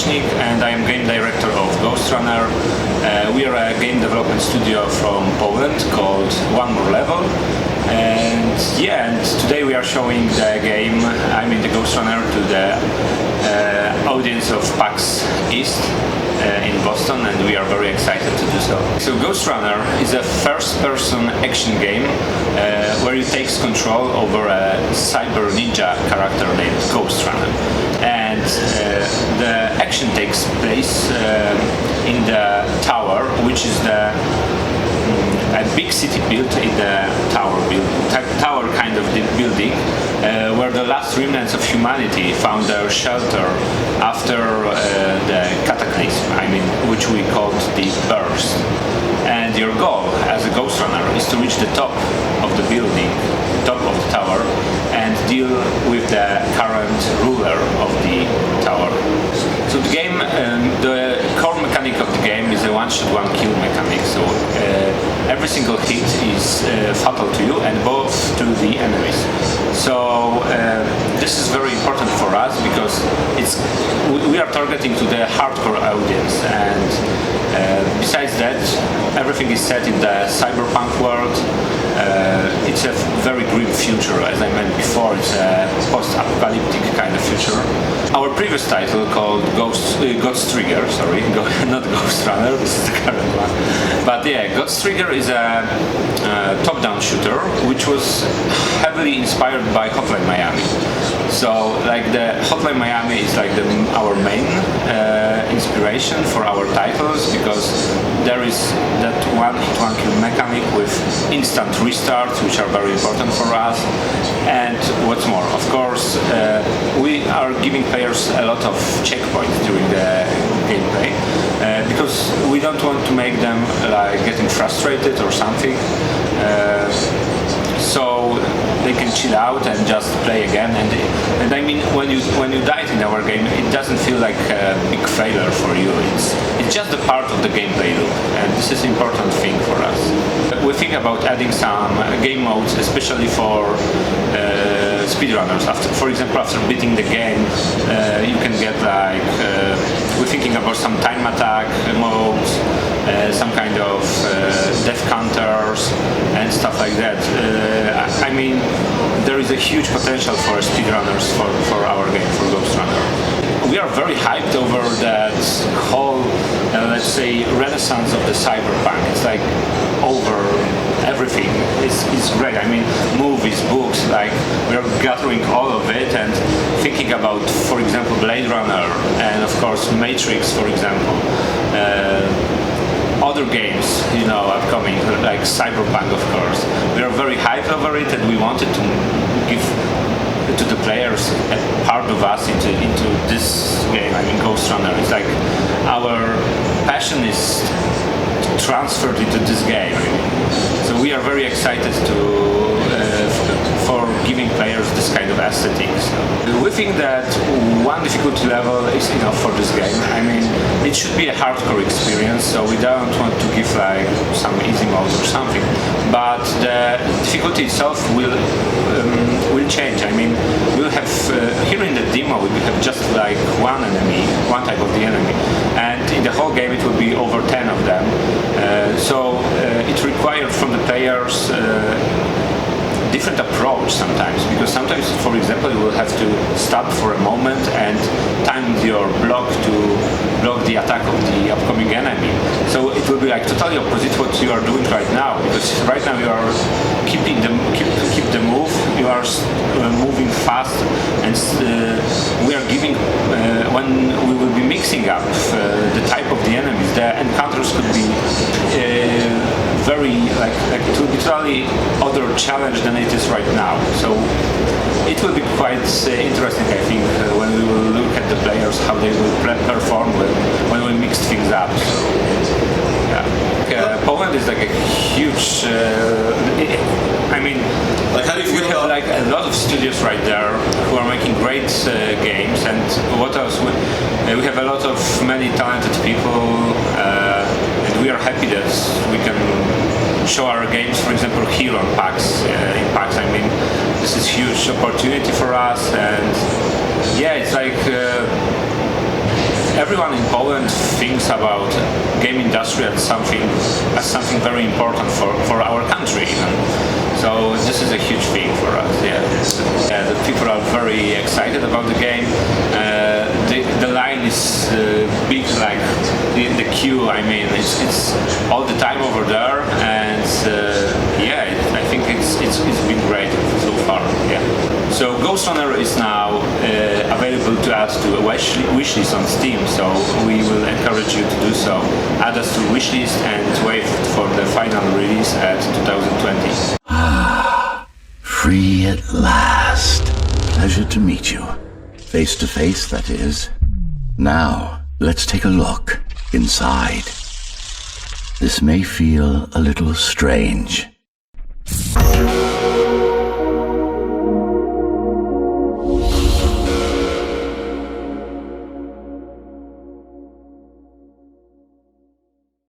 and I am game director of Ghostrunner. We are a game development studio from Poland called One More Level. And today we are showing the game, I mean the Ghostrunner, to the audience of PAX East in Boston, and we are very excited to do so. So Ghostrunner is a first-person action game where you take control over a cyber ninja character named Ghostrunner. And the action takes place in the tower, which is a big city built in the tower kind of building, where the last remnants of humanity found their shelter after the cataclysm, which we called the burst. And your goal as a Ghostrunner is to reach the top of the building, top of the tower, and deal with the current ruler of the tower. So the game, the core mechanic of the game is a one-shot, one-kill mechanic. So every single hit is fatal to you and both to the enemies. So this is very important for us because we are targeting to the hardcore audience, and besides that, everything is set in the cyberpunk world. It's a very grim future, as I mentioned before. It's a post-apocalyptic kind of future. Our previous title, called Ghostrunner, not Ghostrunner, this is the current one. But yeah, Ghostrunner is a top-down shooter, which was heavily inspired by Hotline Miami. So, like, the Hotline Miami is like our main inspiration for our titles, because there is that one-hit, one-kill mechanic with instant restarts, which are very important for us. And what's more, of course, we are giving players a lot of checkpoints during the gameplay, because we don't want to make them like getting frustrated or something. So they can chill out and just play again. And I mean, when you died in our game, it doesn't feel like a big failure for you. It's just a part of the gameplay loop, and this is an important thing for us. We think about adding some game modes, especially for speedrunners. For example, after beating the game, you can get like we're thinking about some time attack modes, some kind of death counters and stuff like that. I mean, there is a huge potential for speedrunners for our game, for Ghostrunner. We are very hyped over that whole, let's say, renaissance of the cyberpunk. It's like over everything. It's great. I mean, movies, books, like we are gathering all of it and thinking about, for example, Blade Runner and of course Matrix, for example. Other games, upcoming, like Cyberpunk, of course. We are very hyped over it, and we wanted to give to the players a part of us into this game. I mean, Ghostrunner. It's like our passion is transferred into this game. So we are very excited for giving players this kind of aesthetics. We think that one difficulty level is enough for this game. I mean, it should be a hardcore experience, so we don't want to give like some easy mode or something. But the difficulty itself will change. I mean, we'll have here in the demo we have just like one type of the enemy, and in the whole game it will be over 10 of them. So it required from the players different approach sometimes, because sometimes, for example, you will have to stop for a moment and time your block to block the attack of the upcoming enemy. So it will be like totally opposite what you are doing right now, because right now you are keep the move, you are moving fast, and we are giving when we will be mixing up the type of the enemies, the encounters could be very like it will be totally other challenge than it is right now. So it will be quite interesting, I think, when we will look at the players, how they will perform when we mix things up. So, yeah. Poland is like a huge. I mean, like, how do you feel we have like a lot of studios right there who are making great games, and what else? We have a lot of many talented people, and we are happy that we can show our games, for example, here on PAX. In PAX, I mean, this is huge opportunity for us, and yeah, it's like everyone in Poland thinks about game industry as something very important for our country even. So this is a huge thing for us. The people are very excited about the game. The line is big, like the queue. I mean, it's all the time over there, and I think it's been great so far. Yeah. So Ghostrunner is now available to add to a wishlist on Steam. So we will encourage you to do so. Add us to wishlist and wait for the final release at 2020. Free at last. Pleasure to meet you. Face to face, that is. Now, let's take a look inside. This may feel a little strange.